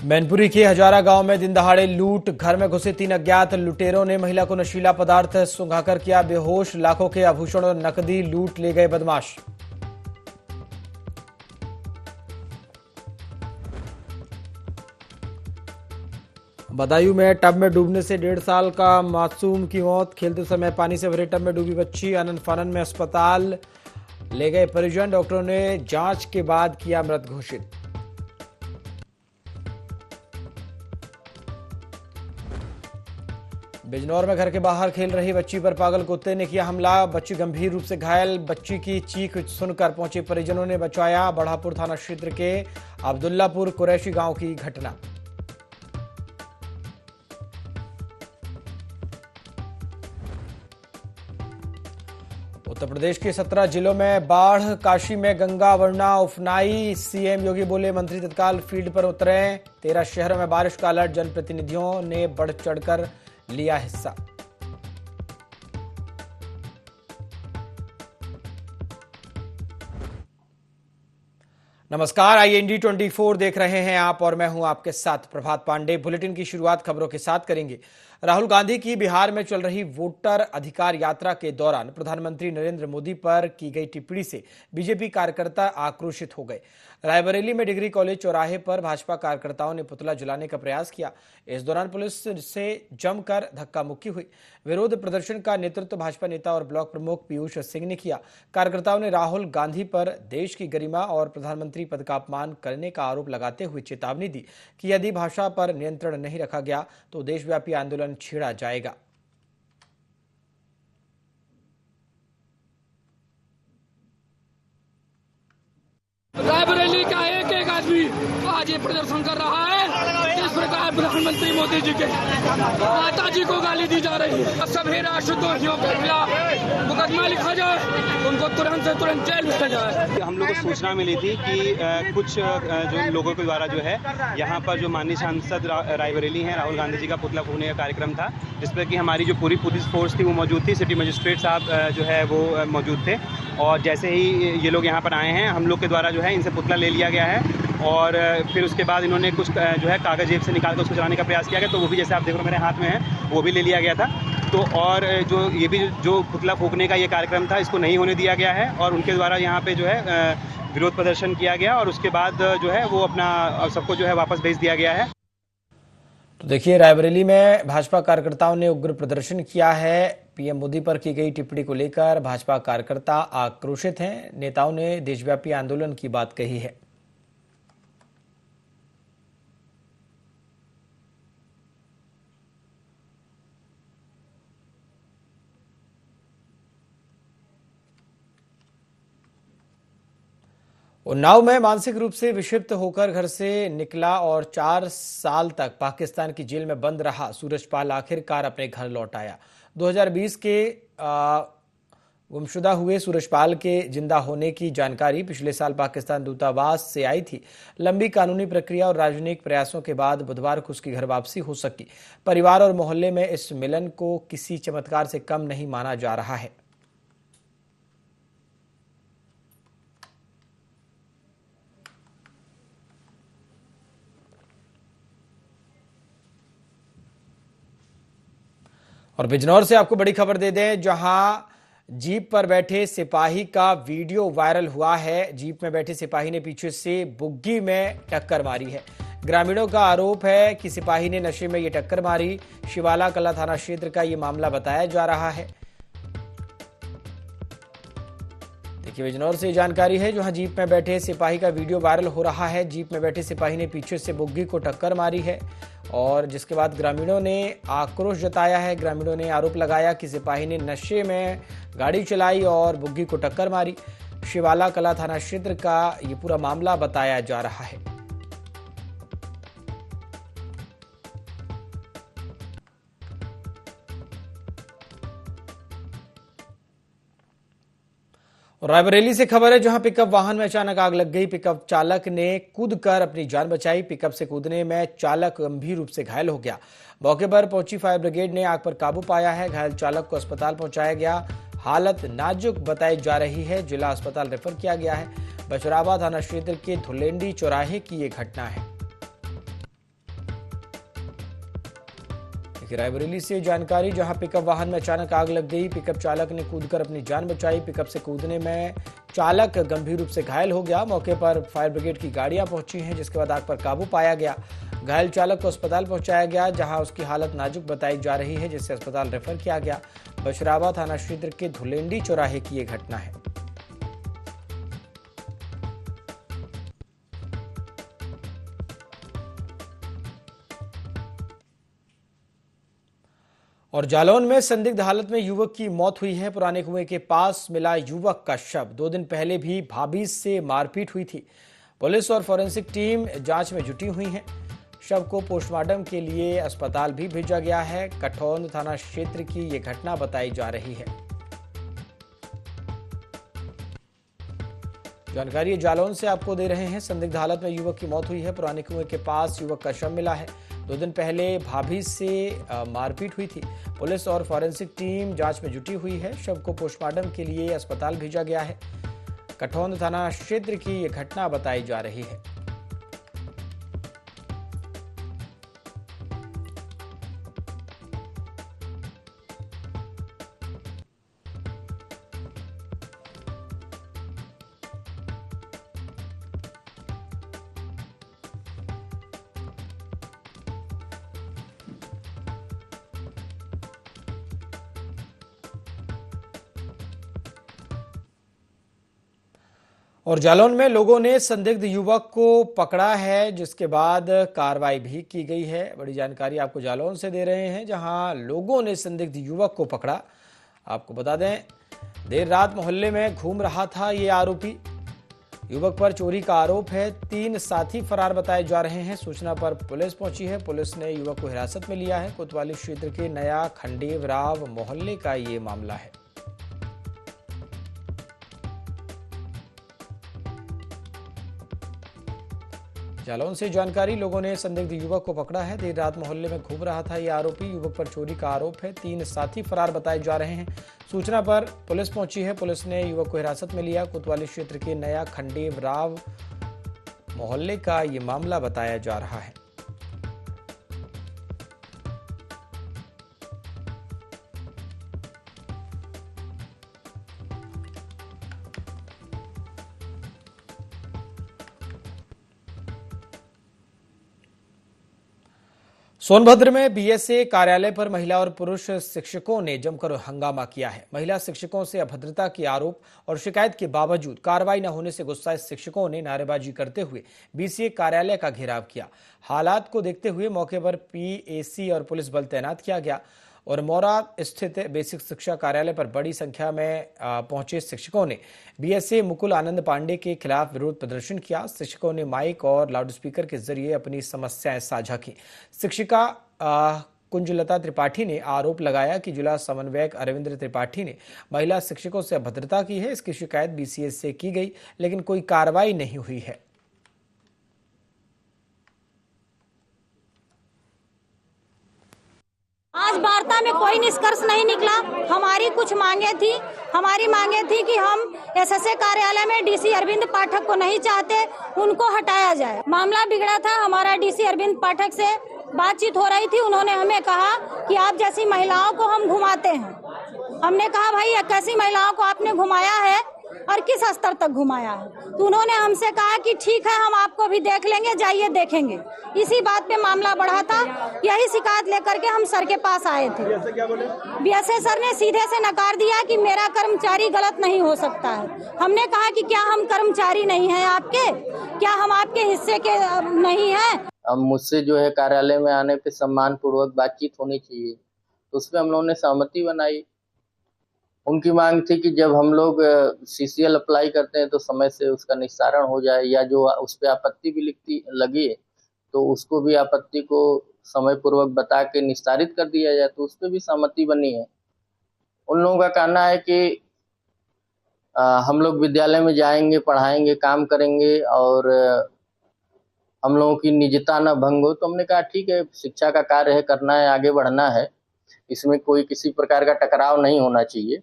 मैनपुरी के हजारा गांव में दिन दहाड़े लूट। घर में घुसे 3 अज्ञात लुटेरों ने महिला को नशीला पदार्थ सुंघाकर किया बेहोश। लाखों के आभूषण और नकदी लूट ले गए बदमाश। बदायूं में टब में डूबने से 1.5 साल का मासूम की मौत। खेलते समय पानी से भरे टब में डूबी बच्ची। आनन फानन में अस्पताल ले गए परिजन। डॉक्टरों ने जांच के बाद किया मृत घोषित। बिजनौर में घर के बाहर खेल रही बच्ची पर पागल कुत्ते ने किया हमला। बच्ची गंभीर रूप से घायल। बच्ची की चीख सुनकर पहुंचे परिजनों ने बचाया। बढ़ापुर थाना क्षेत्र के अब्दुल्लापुर कुरैशी गांव की घटना। उत्तर प्रदेश के 17 जिलों में बाढ़। काशी में गंगा वरुणा उफनाई। सीएम योगी बोले मंत्री तत्काल फील्ड पर उतरे। 13 शहरों में बारिश का अलर्ट। जनप्रतिनिधियों ने बढ़ चढ़कर लिया हिस्सा। नमस्कार, IND 24 देख रहे हैं आप और मैं हूं आपके साथ प्रभात पांडे। बुलेटिन की शुरुआत खबरों के साथ करेंगे। राहुल गांधी की बिहार में चल रही वोटर अधिकार यात्रा के दौरान प्रधानमंत्री नरेंद्र मोदी पर की गई टिप्पणी से बीजेपी कार्यकर्ता आक्रोशित हो गए। रायबरेली में डिग्री कॉलेज चौराहे पर भाजपा कार्यकर्ताओं ने पुतला जलाने का प्रयास किया। इस दौरान पुलिस से जमकर धक्का मुक्की हुई। विरोध प्रदर्शन का नेतृत्व भाजपा नेता और ब्लॉक प्रमुख पीयूष सिंह ने किया। कार्यकर्ताओं ने राहुल गांधी पर देश की गरिमा और प्रधानमंत्री पद का अपमान करने का आरोप लगाते हुए चेतावनी दी कि यदि भाषा पर नियंत्रण नहीं रखा गया तो देशव्यापी आंदोलन छेड़ा जाएगा। रायबरेली का एक एक आदमी आज ये प्रदर्शन कर रहा है। इस प्रकार प्रधानमंत्री मोदी जी के माता जी को गाली दी जा रही है। सभी राष्ट्रद्रोहियों के खिलाफ मुकदमा लिखा जाए, उनको तुरंत से तुरंत जेल भेजा जाए। हम लोग को सूचना मिली थी कि कुछ जो लोगों के द्वारा जो है यहाँ पर जो माननीय सांसद रायबरेली हैं राहुल गांधी जी का पुतला फूकने का कार्यक्रम था, जिस पर कि हमारी जो पूरी पुलिस फोर्स थी वो मौजूद थी। सिटी मजिस्ट्रेट साहब जो है वो मौजूद थे और जैसे ही ये लोग यहाँ पर आए हैं हम लोग के द्वारा जो है इनसे पुतला ले लिया गया है और फिर उसके बाद इन्होंने कुछ जो है कागज जेब से निकाल कर उसको जलाने का प्रयास किया गया, तो वो भी जैसे आप देख रहे हो मेरे हाथ में है वो भी ले लिया गया था। तो और जो ये भी जो पुतला फूकने का ये कार्यक्रम था इसको नहीं होने दिया गया है और उनके द्वारा यहाँ पे जो है विरोध प्रदर्शन किया गया और उसके बाद जो है वो अपना सबको जो है वापस भेज दिया गया है। तो देखिए, रायबरेली में भाजपा कार्यकर्ताओं ने उग्र प्रदर्शन किया है। पीएम मोदी पर की गई टिप्पणी को लेकर भाजपा कार्यकर्ता आक्रोशित हैं। नेताओं ने देशव्यापी आंदोलन की बात कही है। उन्नाव में मानसिक रूप से विक्षिप्त होकर घर से निकला और 4 साल तक पाकिस्तान की जेल में बंद रहा सूरजपाल आखिरकार अपने घर लौट आया। 2020 के गुमशुदा हुए सूरजपाल के जिंदा होने की जानकारी पिछले साल पाकिस्तान दूतावास से आई थी। लंबी कानूनी प्रक्रिया और राजनीतिक प्रयासों के बाद बुधवार को उसकी घर वापसी हो सकी। परिवार और मोहल्ले में इस मिलन को किसी चमत्कार से कम नहीं माना जा रहा है। और बिजनौर से आपको बड़ी खबर दे दें, जहां जीप पर बैठे सिपाही का वीडियो वायरल हुआ है। जीप में बैठे सिपाही ने पीछे से बुग्गी में टक्कर मारी है। ग्रामीणों का आरोप है कि सिपाही ने नशे में ये टक्कर मारी। शिवाला कला थाना क्षेत्र का ये मामला बताया जा रहा है। देखिए, बिजनौर से जानकारी है, जहां जीप में बैठे सिपाही का वीडियो वायरल हो रहा है। जीप में बैठे सिपाही ने पीछे से बुग्गी को टक्कर मारी है और जिसके बाद ग्रामीणों ने आक्रोश जताया है। ग्रामीणों ने आरोप लगाया कि सिपाही ने नशे में गाड़ी चलाई और बुग्गी को टक्कर मारी। शिवाला कला थाना क्षेत्र का ये पूरा मामला बताया जा रहा है। और रायबरेली से खबर है, जहां पिकअप वाहन में अचानक आग लग गई। पिकअप चालक ने कूदकर अपनी जान बचाई। पिकअप से कूदने में चालक गंभीर रूप से घायल हो गया। मौके पर पहुंची फायर ब्रिगेड ने आग पर काबू पाया है। घायल चालक को अस्पताल पहुंचाया गया। हालत नाजुक बताई जा रही है। जिला अस्पताल रेफर किया गया है। बचरावा थाना क्षेत्र के धुलेंडी चौराहे की ये घटना है। देखिए रायबरेली से जानकारी, जहां पिकअप वाहन में अचानक आग लग गई। पिकअप चालक ने कूदकर अपनी जान बचाई। पिकअप से कूदने में चालक गंभीर रूप से घायल हो गया। मौके पर फायर ब्रिगेड की गाड़ियां पहुंची हैं, जिसके बाद आग पर काबू पाया गया। घायल चालक को अस्पताल पहुंचाया गया, जहां उसकी हालत नाजुक बताई जा रही है, जिसे अस्पताल रेफर किया गया। बशरावा थाना क्षेत्र के धुलेंडी चौराहे की ये घटना है। और जालौन में संदिग्ध हालत में युवक की मौत हुई है। पुराने कुएं के पास मिला युवक का शव। 2 दिन पहले भी भाभी से मारपीट हुई थी। पुलिस और फॉरेंसिक टीम जांच में जुटी हुई है। शव को पोस्टमार्टम के लिए अस्पताल भी भेजा गया है। कठौंद थाना क्षेत्र की ये घटना बताई जा रही है। जानकारी जालौन से आपको दे रहे हैं। संदिग्ध हालत में युवक की मौत हुई है। पुराने कुएं के पास युवक का शव मिला है। 2 दिन पहले भाभी से मारपीट हुई थी। पुलिस और फॉरेंसिक टीम जांच में जुटी हुई है। शव को पोस्टमार्टम के लिए अस्पताल भेजा गया है। कठौंद थाना क्षेत्र की ये घटना बताई जा रही है। और जालौन में लोगों ने संदिग्ध युवक को पकड़ा है, जिसके बाद कार्रवाई भी की गई है। बड़ी जानकारी आपको जालौन से दे रहे हैं, जहां लोगों ने संदिग्ध युवक को पकड़ा। आपको बता दें, देर रात मोहल्ले में घूम रहा था ये आरोपी। युवक पर चोरी का आरोप है। 3 साथी फरार बताए जा रहे हैं। सूचना पर पुलिस पहुंची है। पुलिस ने युवक को हिरासत में लिया है। कोतवाली क्षेत्र के नया खंडेव राव मोहल्ले का ये मामला है। जालौन से जानकारी, लोगों ने संदिग्ध युवक को पकड़ा है। देर रात मोहल्ले में घूम रहा था ये आरोपी। युवक पर चोरी का आरोप है। 3 साथी फरार बताए जा रहे हैं। सूचना पर पुलिस पहुंची है। पुलिस ने युवक को हिरासत में लिया। कोतवाली क्षेत्र के नया खंडेव राव मोहल्ले का ये मामला बताया जा रहा है। सोनभद्र में बीएसए कार्यालय पर महिला और पुरुष शिक्षकों ने जमकर हंगामा किया है। महिला शिक्षकों से अभद्रता के आरोप और शिकायत के बावजूद कार्रवाई न होने से गुस्साए शिक्षकों ने नारेबाजी करते हुए बीसीए कार्यालय का घेराव किया। हालात को देखते हुए मौके पर पीएसी और पुलिस बल तैनात किया गया और मौरा स्थित बेसिक शिक्षा कार्यालय पर बड़ी संख्या में पहुंचे शिक्षकों ने बीएसए मुकुल आनंद पांडे के खिलाफ विरोध प्रदर्शन किया। शिक्षकों ने माइक और लाउडस्पीकर के जरिए अपनी समस्याएं साझा की। शिक्षिका कुंजलता त्रिपाठी ने आरोप लगाया कि जिला समन्वयक अरविंद्र त्रिपाठी ने महिला शिक्षकों से अभद्रता की है। इसकी शिकायत बीसीएस से की गई, लेकिन कोई कार्रवाई नहीं हुई है। आज वार्ता में कोई निष्कर्ष नहीं निकला। हमारी कुछ मांगे थी। हमारी मांगे थी कि हम एसएसए कार्यालय में डीसी अरविंद पाठक को नहीं चाहते, उनको हटाया जाए। मामला बिगड़ा था। हमारा डीसी अरविंद पाठक से बातचीत हो रही थी। उन्होंने हमें कहा कि आप जैसी महिलाओं को हम घुमाते हैं। हमने कहा भाई कैसी महिलाओं को आपने घुमाया है और किस स्तर तक घुमाया है। तो उन्होंने हमसे कहा कि ठीक है, हम आपको भी देख लेंगे, जाइए देखेंगे। इसी बात पे मामला बढ़ा था। यही शिकायत लेकर के हम सर के पास आए थे। बीएसए सर ने सीधे से नकार दिया कि मेरा कर्मचारी गलत नहीं हो सकता है। हमने कहा कि क्या हम कर्मचारी नहीं हैं आपके? क्या हम आपके हिस्से के नहीं हैं? अब मुझसे जो है कार्यालय में आने पे सम्मान पूर्वक बातचीत होनी चाहिए, तो उस पर हम लोगों ने सहमति बनाई। उनकी मांग थी कि जब हम लोग सीसीएल अप्लाई करते हैं तो समय से उसका निस्तारण हो जाए, या जो उस पर आपत्ति भी लिखती लगे तो उसको भी आपत्ति को समय पूर्वक बता के निस्तारित कर दिया जाए। तो उस पर भी सहमति बनी है। उन लोगों का कहना है कि हम लोग विद्यालय में जाएंगे, पढ़ाएंगे, काम करेंगे और हम लोगों की निजता न भंग हो। तो हमने कहा ठीक है, शिक्षा का कार्य है, करना है, आगे बढ़ना है, इसमें कोई किसी प्रकार का टकराव नहीं होना चाहिए।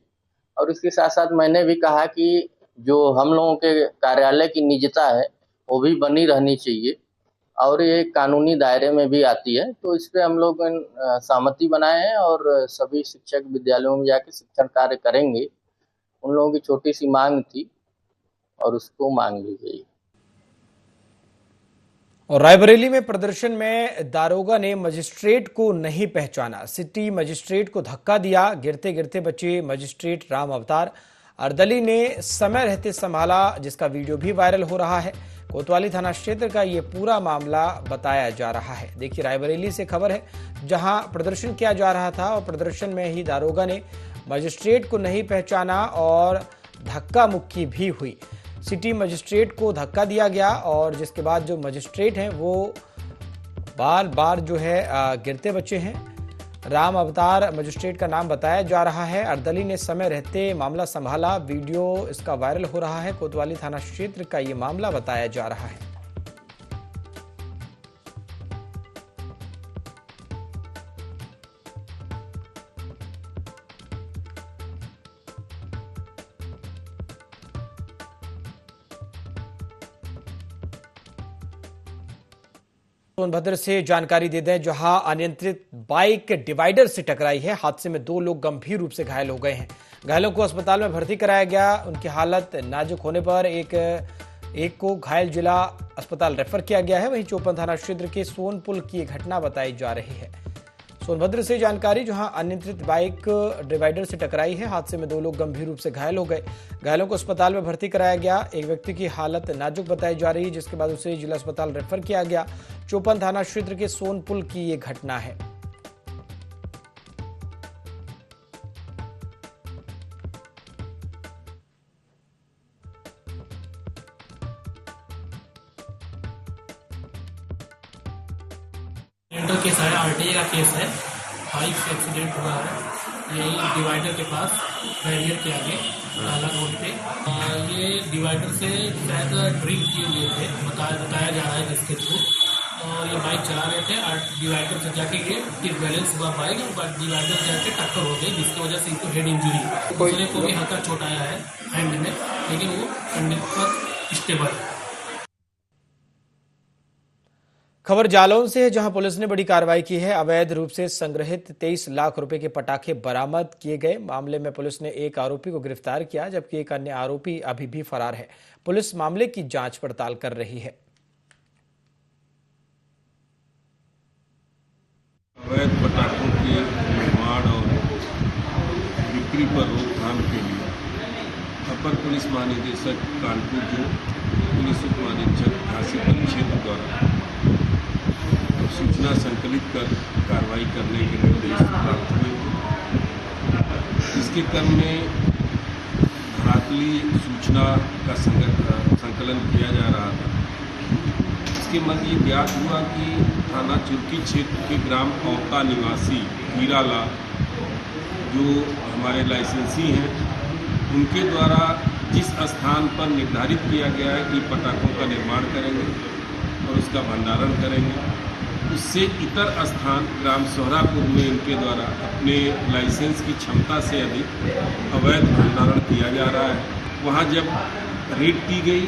और इसके साथ साथ मैंने भी कहा कि जो हम लोगों के कार्यालय की निजता है वो भी बनी रहनी चाहिए और ये कानूनी दायरे में भी आती है। तो इस पे हम लोग सहमति बनाए हैं और सभी शिक्षक विद्यालयों में जाके शिक्षण कार्य करेंगे। उन लोगों की छोटी सी मांग थी और उसको मांग ली गई। और रायबरेली में प्रदर्शन में दारोगा ने मजिस्ट्रेट को नहीं पहचाना, सिटी मजिस्ट्रेट को धक्का दिया, गिरते गिरते बचे मजिस्ट्रेट राम अवतार। अर्दली ने समय रहते संभाला, जिसका वीडियो भी वायरल हो रहा है। कोतवाली थाना क्षेत्र का ये पूरा मामला बताया जा रहा है। देखिए, रायबरेली से खबर है, जहां प्रदर्शन किया जा रहा था और प्रदर्शन में ही दारोगा ने मजिस्ट्रेट को नहीं पहचाना और धक्का मुक्की भी हुई। सिटी मजिस्ट्रेट को धक्का दिया गया और जिसके बाद जो मजिस्ट्रेट हैं वो बार बार जो है गिरते बचे हैं। राम अवतार मजिस्ट्रेट का नाम बताया जा रहा है। अर्दली ने समय रहते मामला संभाला, वीडियो इसका वायरल हो रहा है। कोतवाली थाना क्षेत्र का ये मामला बताया जा रहा है। सोनभद्र से जानकारी दे दें, जहां अनियंत्रित बाइक डिवाइडर से टकराई है। हादसे में 2 लोग गंभीर रूप से घायल हो गए हैं। घायलों को अस्पताल में भर्ती कराया गया। उनकी हालत नाजुक होने पर एक को घायल जिला अस्पताल रेफर किया गया है। वहीं चौपन थाना क्षेत्र के सोनपुल की घटना बताई जा रही है। सोनभद्र से जानकारी, जहां अनियंत्रित बाइक डिवाइडर से टकराई है। हादसे में 2 लोग गंभीर रूप से घायल हो गए। घायलों को अस्पताल में भर्ती कराया गया। एक व्यक्ति की हालत नाजुक बताई जा रही है, जिसके बाद उसे जिला अस्पताल रेफर किया गया। चौपन थाना क्षेत्र के सोनपुल की ये घटना है। केस है, आरटीए का केस है। बाइक से एक्सीडेंट हुआ है, यही डिवाइडर के पास बैरियर के आगे डाला रोड पे। ये डिवाइडर से शायद ड्रिंक किए हुए थे, बताया जा रहा है जिसके थ्रू, और ये बाइक चला रहे थे और डिवाइडर से जाके ये डिसबैलेंस हुआ बाइक और डिवाइडर से जाके टक्कर हो गई, जिसकी वजह से इनको हेड इंजरी। दूसरे को भी हल्का चोट आया है हैंड में, लेकिन वो कंडीशन स्टेबल है। खबर जालौन से है, जहां पुलिस ने बड़ी कार्रवाई की है। अवैध रूप से संग्रहित 23 लाख रुपए के पटाखे बरामद किए गए। मामले में पुलिस ने एक आरोपी को गिरफ्तार किया, जबकि एक अन्य आरोपी अभी भी फरार है। पुलिस मामले की जांच पड़ताल कर रही है। अवैध पटाखों के निर्माण और बिक्री पर रोकथाम के लिए अपर पुलिस महानिदेशक कानपुर जो पुलिस उप महानिरीक्षक झांसी परिक्षेत्र द्वारा सूचना संकलित कर कार्रवाई करने के निर्देश प्राप्त हुए थे। इसके क्रम में धरातली सूचना का संकलन किया जा रहा था। इसके मध्य ये ज्ञात हुआ कि थाना चुरकी क्षेत्र के ग्राम औका निवासी हीरालाल, जो हमारे लाइसेंसी हैं, उनके द्वारा जिस स्थान पर निर्धारित किया गया है कि पटाखों का निर्माण करेंगे और उसका भंडारण करेंगे, उससे इतर स्थान ग्राम सोहरापुर में इनके द्वारा अपने लाइसेंस की क्षमता से अधिक अवैध भंडारण किया जा रहा है। वहाँ जब रेड की गई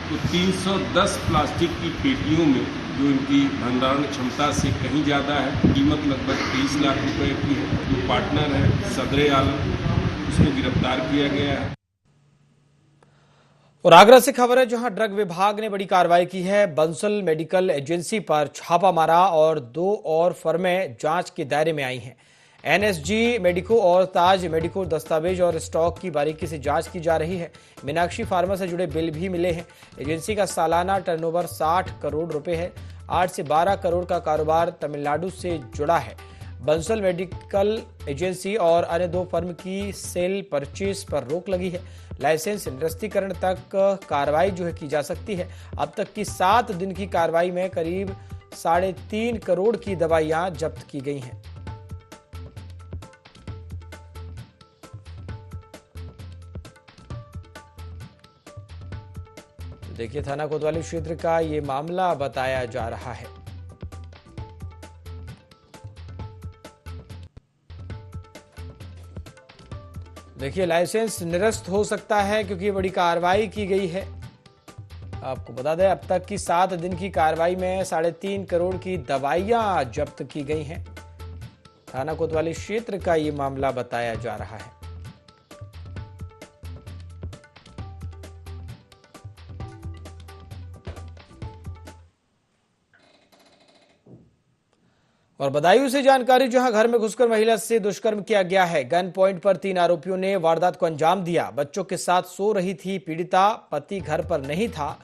तो 310 प्लास्टिक की पेटियों में, जो इनकी भंडारण क्षमता से कहीं ज़्यादा है, कीमत लगभग 23 लाख रुपए की है। जो पार्टनर है सदरे आलम, उसको गिरफ्तार किया गया है। और आगरा से खबर है, जहां ड्रग विभाग ने बड़ी कार्रवाई की है। बंसल मेडिकल एजेंसी पर छापा मारा और 2 और फर्में जांच के दायरे में आई हैं। एनएसजी मेडिको और ताज मेडिको दस्तावेज और स्टॉक की बारीकी से जांच की जा रही है। मीनाक्षी फार्मा से जुड़े बिल भी मिले हैं। एजेंसी का सालाना टर्नओवर 60 करोड़ रुपए है। 8 से 12 करोड़ का कारोबार तमिलनाडु से जुड़ा है। बंसल मेडिकल एजेंसी और अन्य 2 फर्म की सेल परचेज पर रोक लगी है। लाइसेंस निरस्तीकरण तक कार्रवाई जो है की जा सकती है। अब तक की 7 दिन की कार्रवाई में करीब 3.5 करोड़ की दवाइयां जब्त की गई हैं। देखिए, थाना कोतवाली क्षेत्र का ये मामला बताया जा रहा है। देखिए, लाइसेंस निरस्त हो सकता है क्योंकि बड़ी कार्रवाई की गई है। आपको बता दें अब तक की 7 दिन की कार्रवाई में 3.5 करोड़ की दवाइयां जब्त की गई हैं। थाना कोतवाली क्षेत्र का ये मामला बताया जा रहा है। और बदायूं से जानकारी, जहां घर में घुसकर महिला से दुष्कर्म किया गया है। गन पॉइंट पर 3 आरोपियों ने वारदात को अंजाम दिया। बच्चों के साथ सो रही थी पीड़िता, पति घर पर नहीं था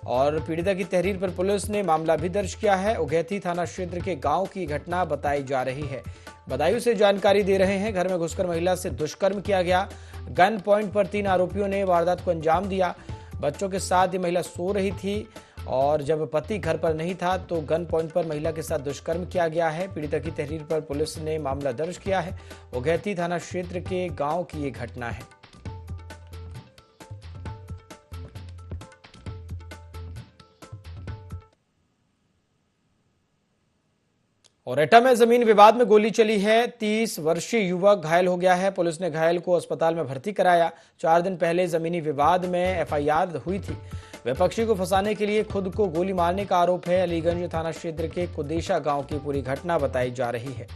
और पीड़िता की तहरीर पर पुलिस ने मामला भी दर्ज किया है। उगैती थाना क्षेत्र के गांव की घटना बताई जा रही है। बदायूं से जानकारी दे रहे हैं, घर में घुसकर महिला से दुष्कर्म किया गया। गन पॉइंट पर 3 आरोपियों ने वारदात को अंजाम दिया। बच्चों के साथ ये महिला सो रही थी और जब पति घर पर नहीं था तो गन पॉइंट पर महिला के साथ दुष्कर्म किया गया है। पीड़िता की तहरीर पर पुलिस ने मामला दर्ज किया है। उगैती थाना क्षेत्र के गांव की ये घटना है। और एटा में जमीन विवाद में गोली चली है। 30 वर्षीय युवक घायल हो गया है। पुलिस ने घायल को अस्पताल में भर्ती कराया। 4 दिन पहले जमीनी विवाद में एफआईआर हुई थी। विपक्षी को फंसाने के लिए खुद को गोली मारने का आरोप है। अलीगंज थाना क्षेत्र के कुदेशा गांव की पूरी घटना बताई जा रही है।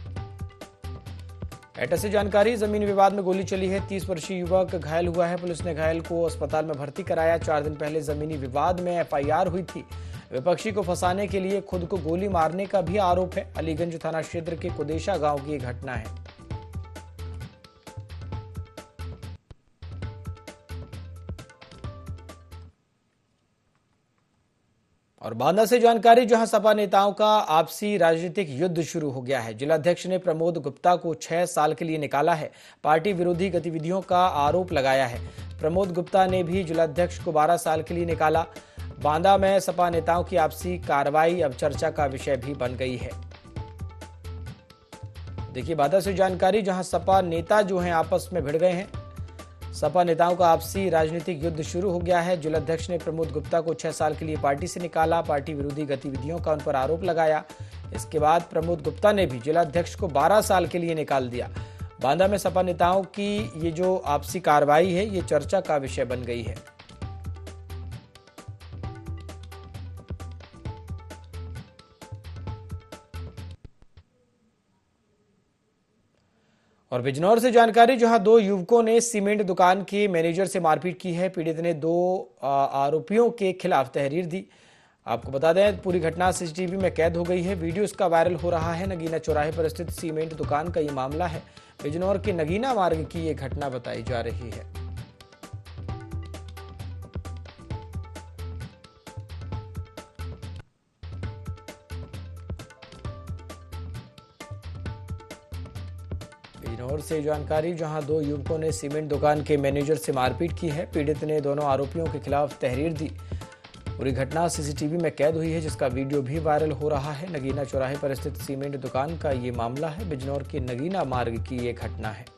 एटा से जानकारी, जमीन विवाद में गोली चली है। 30 वर्षीय युवक घायल हुआ है। पुलिस ने घायल को अस्पताल में भर्ती कराया। 4 दिन पहले जमीनी विवाद में एफआईआर हुई थी। विपक्षी को फंसाने के लिए खुद को गोली मारने का भी आरोप है। अलीगंज थाना क्षेत्र के कुदेशा गांव की घटना है। और बांदा से जानकारी, जहां सपा नेताओं का आपसी राजनीतिक युद्ध शुरू हो गया है। जिलाध्यक्ष ने प्रमोद गुप्ता को 6 साल के लिए निकाला है। पार्टी विरोधी गतिविधियों का आरोप लगाया है। प्रमोद गुप्ता ने भी जिलाध्यक्ष को 12 साल के लिए निकाला। बांदा में सपा नेताओं की आपसी कार्रवाई अब चर्चा का विषय भी बन गई है। देखिए बांदा से जानकारी, जहां सपा नेता जो हैं आपस में भिड़ गए हैं। सपा नेताओं का आपसी राजनीतिक युद्ध शुरू हो गया है। जिलाध्यक्ष ने प्रमोद गुप्ता को 6 साल के लिए पार्टी से निकाला। पार्टी विरोधी गतिविधियों का उन पर आरोप लगाया। इसके बाद प्रमोद गुप्ता ने भी जिलाध्यक्ष को 12 साल के लिए निकाल दिया। बांदा में सपा नेताओं की ये जो आपसी कार्रवाई है, ये चर्चा का विषय बन गई है। और बिजनौर से जानकारी, जहां 2 युवकों ने सीमेंट दुकान के मैनेजर से मारपीट की है। पीड़ित ने 2 आरोपियों के खिलाफ तहरीर दी। आपको बता दें पूरी घटना सीसीटीवी में कैद हो गई है। वीडियो इसका वायरल हो रहा है। नगीना चौराहे पर स्थित सीमेंट दुकान का ये मामला है। बिजनौर के नगीना मार्ग की ये घटना बताई जा रही है। बिजनौर से जानकारी, जहां 2 युवकों ने सीमेंट दुकान के मैनेजर से मारपीट की है। पीड़ित ने दोनों आरोपियों के खिलाफ तहरीर दी। पूरी घटना सीसीटीवी में कैद हुई है, जिसका वीडियो भी वायरल हो रहा है। नगीना चौराहे पर स्थित सीमेंट दुकान का ये मामला है। बिजनौर के नगीना मार्ग की ये घटना है।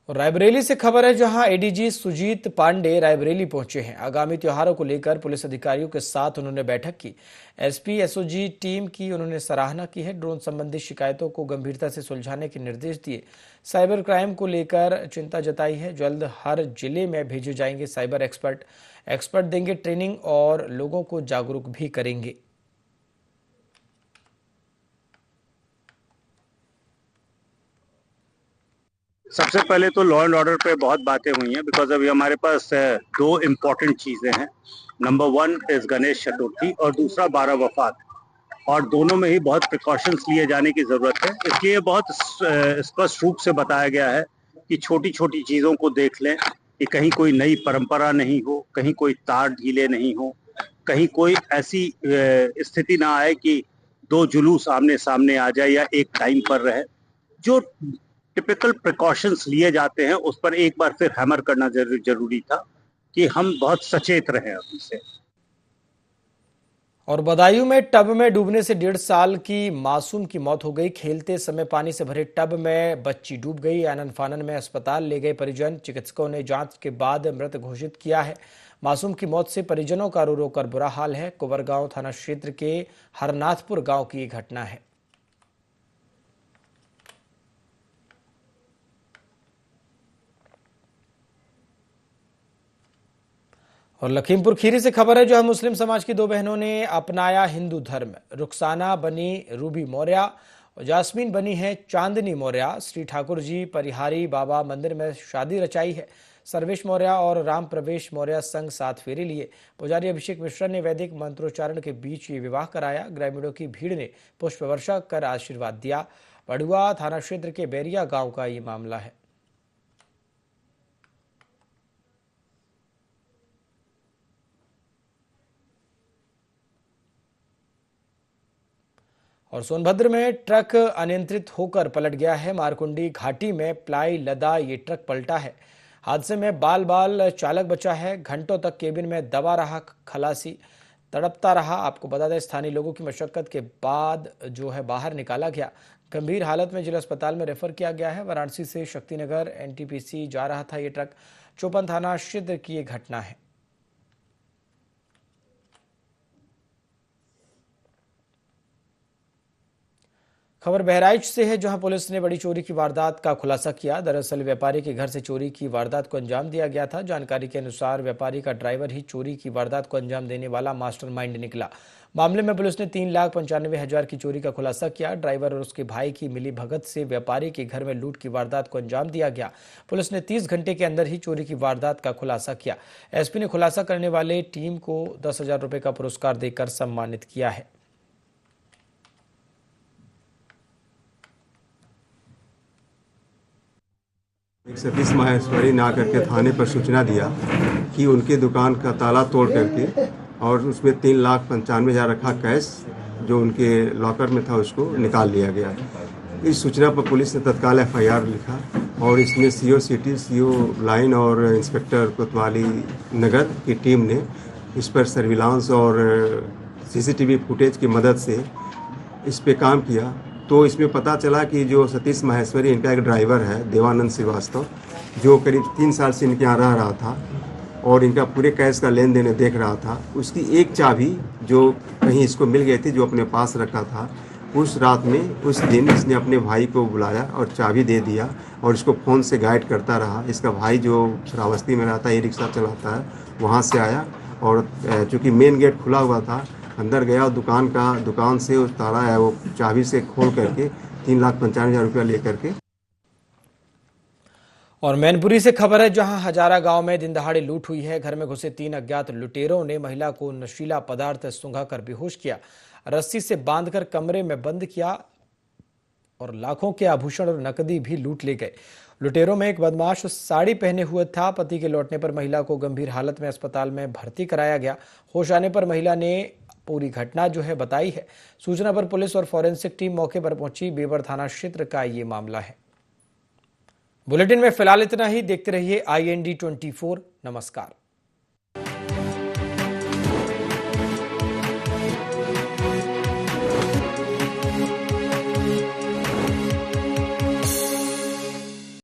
और रायबरेली से खबर है, जहां एडीजी सुजीत पांडे रायबरेली पहुंचे हैं। आगामी त्योहारों को लेकर पुलिस अधिकारियों के साथ उन्होंने बैठक की। एसपी एसओजी टीम की उन्होंने सराहना की है। ड्रोन संबंधी शिकायतों को गंभीरता से सुलझाने के निर्देश दिए। साइबर क्राइम को लेकर चिंता जताई है। जल्द हर जिले में भेजे जाएंगे साइबर एक्सपर्ट देंगे ट्रेनिंग और लोगों को जागरूक भी करेंगे। सबसे पहले तो लॉ एंड ऑर्डर पे बहुत बातें हुई हैं, बिकॉज अभी हमारे पास 2 इम्पोर्टेंट चीज़ें हैं। नंबर 1 इज गणेश चतुर्थी और दूसरा 12 वफात, और दोनों में ही बहुत प्रिकॉशंस लिए जाने की ज़रूरत है। इसलिए बहुत स्पष्ट रूप से बताया गया है कि छोटी छोटी चीज़ों को देख लें कि कहीं कोई नई परंपरा नहीं हो, कहीं कोई तार ढीले नहीं हो, कहीं कोई ऐसी स्थिति ना आए कि 2 जुलूस आमने सामने आ जाए या एक टाइम पर रहे। जो टिपिकल प्रिकॉशंस लिए जाते हैं उस पर एक बार फिर हैमर करना जरूरी था कि हम बहुत सचेत रहें अभी से। और बदायूं में टब में डूबने से 1.5 साल की मासूम की मौत हो गई। खेलते समय पानी से भरे टब में बच्ची डूब गई। आनन फानन में अस्पताल ले गए परिजन। चिकित्सकों ने जांच के बाद मृत घोषित किया है। मासूम की मौत से परिजनों का रो रो कर बुरा हाल है। कुंवरगांव थाना क्षेत्र के हरनाथपुर गांव की घटना है। और लखीमपुर खीरी से खबर है, जो है मुस्लिम समाज की दो बहनों ने अपनाया हिंदू धर्म। रुखसाना बनी रूबी मौर्य और जास्मीन बनी है चांदनी मौर्य। श्री ठाकुर जी परिहारी बाबा मंदिर में शादी रचाई है। सर्वेश मौर्य और राम प्रवेश मौर्य संग 7 फेरे लिए। पुजारी अभिषेक मिश्रा ने वैदिक मंत्रोच्चारण के बीच ये विवाह कराया। ग्रामीणों की भीड़ ने पुष्प वर्षा कर आशीर्वाद दिया। बड़ुआ थाना क्षेत्र के बैरिया गांव का ये मामला है। और सोनभद्र में ट्रक अनियंत्रित होकर पलट गया है। मारकुंडी घाटी में प्लाई लदा ये ट्रक पलटा है। हादसे में बाल चालक बचा है। घंटों तक केबिन में दबा रहा खलासी, तड़पता रहा। आपको बता दें, स्थानीय लोगों की मशक्कत के बाद जो है बाहर निकाला गया। गंभीर हालत में जिला अस्पताल में रेफर किया गया है। वाराणसी से शक्तिनगर एनटीपीसी जा रहा था ये ट्रक। चौपन थाना क्षेत्र की ये घटना है। खबर बहराइच से है, जहां पुलिस ने बड़ी चोरी की वारदात का खुलासा किया। दरअसल व्यापारी के घर से चोरी की वारदात को अंजाम दिया गया था। जानकारी के अनुसार व्यापारी का ड्राइवर ही चोरी की वारदात को अंजाम देने वाला मास्टरमाइंड निकला। मामले में पुलिस ने 3,95,000 की चोरी का खुलासा किया। ड्राइवर और उसके भाई की मिली भगत से व्यापारी के घर में लूट की वारदात को अंजाम दिया गया। पुलिस ने 30 घंटे के अंदर ही चोरी की वारदात का खुलासा किया। एसपी ने खुलासा करने वाले टीम को 10,000 रुपये का पुरस्कार देकर सम्मानित किया है। एक सतीश माहेश्वरी ने आकर के थाने पर सूचना दिया कि उनकी दुकान का ताला तोड़ करके और उसमें 3,95,000 रखा कैश जो उनके लॉकर में था उसको निकाल लिया गया। इस सूचना पर पुलिस ने तत्काल FIR लिखा और इसमें CO सिटी, CO लाइन और इंस्पेक्टर कोतवाली नगर की टीम ने इस पर सर्विलांस और CCTV फुटेज की मदद से इस पे काम किया। तो इसमें पता चला कि जो सतीश माहेश्वरी इनका एक ड्राइवर है देवानंद श्रीवास्तव, जो करीब 3 साल से इनके यहाँ रह रहा था और इनका पूरे कैश का लेन देन देख रहा था। उसकी एक चाबी जो कहीं इसको मिल गई थी, जो अपने पास रखा था, उस रात में उस दिन इसने अपने भाई को बुलाया और चाबी दे दिया और इसको फ़ोन से गाइड करता रहा। इसका भाई जो श्रावस्ती में रहता है, ई-रिक्शा चलाता है, वहाँ से आया और चूँकि मेन गेट खुला हुआ था, अंदर गया और दुकान से उस ताला है वो चाबी से खोल करके 3,95,000 रुपया लेकर के। और मैनपुरी से खबर है, जहां हजारा गांव में दिन दहाड़े लूट हुई है। घर में घुसे 3 अज्ञात लुटेरों ने महिला को नशीला पदार्थ सूंघाकर बेहोश किया, रस्सी से बांधकर कमरे में बंद किया और लाखों के आभूषण और नकदी भी लूट ले गए। लुटेरों में एक बदमाश साड़ी पहने हुए था। पति के लौटने पर महिला को गंभीर हालत में अस्पताल में भर्ती कराया गया। होश आने पर महिला ने पूरी घटना जो है बताई है। सूचना पर पुलिस और फॉरेंसिक टीम मौके पर पहुंची। बेबर थाना क्षेत्र का ये मामला है। बुलेटिन में फिलहाल इतना ही। देखते रहिए IND 24। नमस्कार।